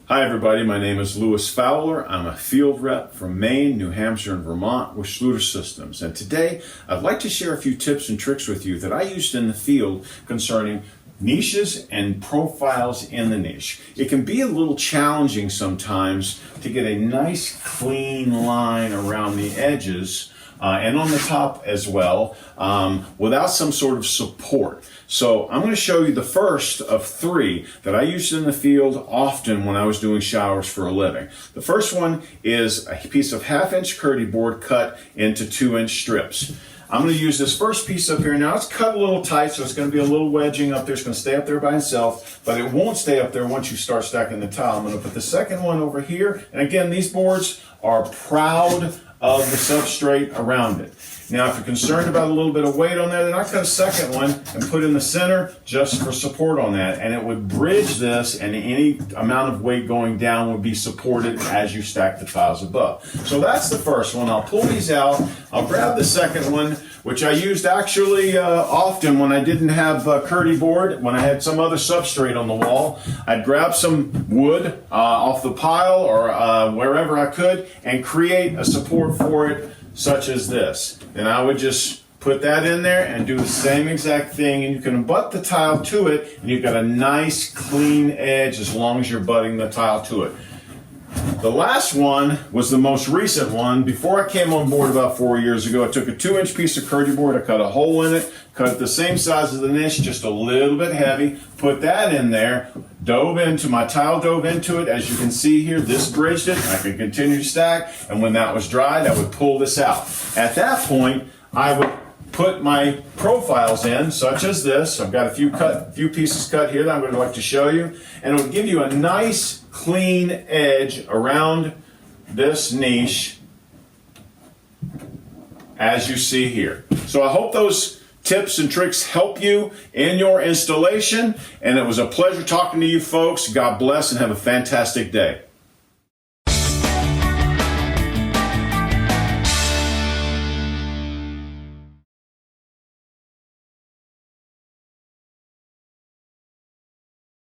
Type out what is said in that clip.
Hi everybody, my name is Fowler. I'm a field rep from Maine, New Hampshire, and Vermont with Schluter-Systems. And today I'd like to share a few tips and tricks with you that I used in the field concerning niches and profiles in the niche. It can be a little challenging sometimes to get a nice clean line around the edges and on the top as well, without some sort of support. So I'm going to show you the first of three that I used in the field often when I was doing showers for a living. The first one is a piece of 1/2-inch curdy board cut into 2-inch strips. I'm going to use this first piece up here. Now it's cut a little tight, so it's going to be a little wedging up there. It's going to stay up there by itself, but it won't stay up there once you start stacking the tile. I'm going to put the second one over here. And again, these boards are proud of the substrate around it. Now, if you're concerned about a little bit of weight on there, then I cut a second one and put in the center just for support on that. And it would bridge this, and any amount of weight going down would be supported as you stack the tiles above. So that's the first one. I'll pull these out. I'll grab the second one, which I used actually often when I didn't have a curdy board, when I had some other substrate on the wall. I'd grab some wood off the pile or wherever I could and create a support for it, such as this. And I would just put that in there and do the same exact thing, and you can butt the tile to it, and you've got a nice clean edge as long as you're butting the tile to it. The last one was the most recent one. Before I came on board about 4 years ago, I took a 2-inch piece of curdy board, I cut a hole in it, cut it the same size as the niche, just a little bit heavy, put that in there, my tile dove into it. As you can see here, this bridged it. I could continue to stack, and when that was dried, I would pull this out. At that point, I would put my profiles in, such as this. I've got a few pieces cut here that I'm going to like to show you, and it would give you a nice clean edge around this niche, as you see here. So I hope those tips and tricks help you in your installation, and it was a pleasure talking to you folks. God bless and have a fantastic day.